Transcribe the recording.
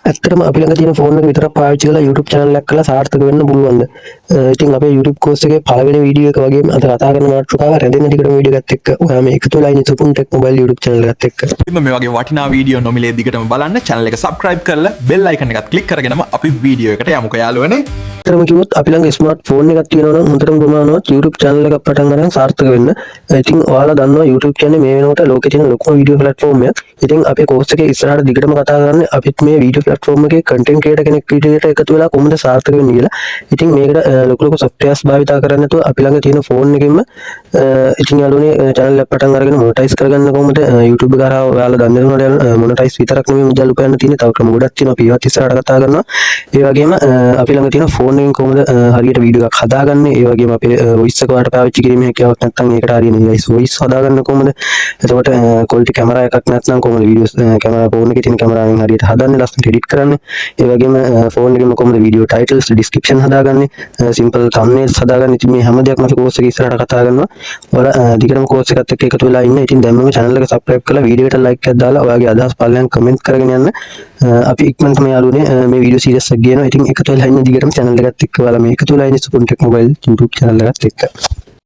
ඇත්තටම අපි ළඟ තියෙන ෆෝන් එක විතරක් පාවිච්චි කරලා YouTube channel එකක් කරලා සාර්ථක වෙන්න පුළුවන්ද? ඉතින් අපේ YouTube course එකේ පළවෙනි වීඩියෝ එක වගේම අද කතා කරන මාතෘකාව රැඳෙන දිගටම වීඩියෝ එකත් එක්ක ඔයා මේ එකතු වෙලා ඉන්නේ Supun tech mobile YouTube channel එකත් එක්ක. ඉතින් මේ වගේ වටිනා වීඩියෝ නොමිලේ දිගටම බලන්න channel එක subscribe කරලා bell icon එකත් click කරගෙනම අපි වීඩියෝ එකට යමුකෝ යාළුවනේ. ඇත්තටම කිව්වොත් අපි ළඟ ස්මාර්ට් ෆෝන් එකක් තියෙනවා නම් හොඳටම ප්‍රමාණවත් YouTube channel එකක් පටන් ගන්න සාර්ථක වෙන්න. ඉතින් ඔයාලා දන්නවා YouTube කියන්නේ මේ වෙනකොට ලෝකේ තියෙන ලොකුම වීඩියෝ platform එකක්. ඉතින් අපේ course එකේ ඉස්සරහට දිගටම කතා කරන්නේ අපිත් මේ වීඩියෝ platform එකේ content creator කෙනෙක් විදිහට එකතු වෙලා කොහොමද සාර්ථක වෙන්නේ කියලා. ඉතින් මේකට ලොකු softwares භාවිතා කරන්නේ නැතුව අපි ළඟ තියෙන ෆෝන් එකෙන්ම ඉතින් යාළුවනේ channel එක පටන් අරගෙන monetize කරගන්න කොහොමද YouTube එක කරා ඔයාලා දන්නේ නැතුනට monetize විතරක් නෙමෙයි මුදල් උපයන්න තියෙන තව ක්‍රම ගොඩක් තියෙනවා. අපි ඒවත් ඉස්සරහට කතා කරනවා. ඒ වගේම අපි ළඟ තියෙන ෆෝන් එකෙන් කොහොමද හරියට වීඩියෝ එකක් හදාගන්නේ. ඒ වගේම අපේ voice එක වලට පාවිච්චි කිරීමේ හැකියාවක් නැත්නම් ඒකට හරියට voice හදාගන්න කොහොමද? එතකොට quality camera එකක් නැත්නම් කොහොමද videos camera phone එකේ තියෙන කැමරාවෙන් හරියට හදන්නේ ලස්සනට edit කරන්නේ. ඒ වගේම phone එකෙන් කොහොමද video titles description හදාගන්නේ, simple thumbnails හදාගන්නේ. ඉතින් මේ හැම දෙයක්ම අපි course එකේ ඉස්සරහට කතා කරනවා. ඔයාලා දිගටම course එකත් එක්ක එකතු වෙලා ඉන්න. ඉතින් දැන්ම channel එක subscribe කරලා video එකට like එකක් දාලා ඔයාගේ අදහස් පල්ලෙන් comment කරගෙන යන්න. අපි ඉක්මනටම යාළුවනේ මේ video series එක ගේනවා. ඉතින් එකතු වෙලා ඉන්න දිගටම channel එකත් එක්ක ඔයාලා මේ එකතු වෙලා ඉන්න Supun tech mobile YouTube channel එකත් එක්ක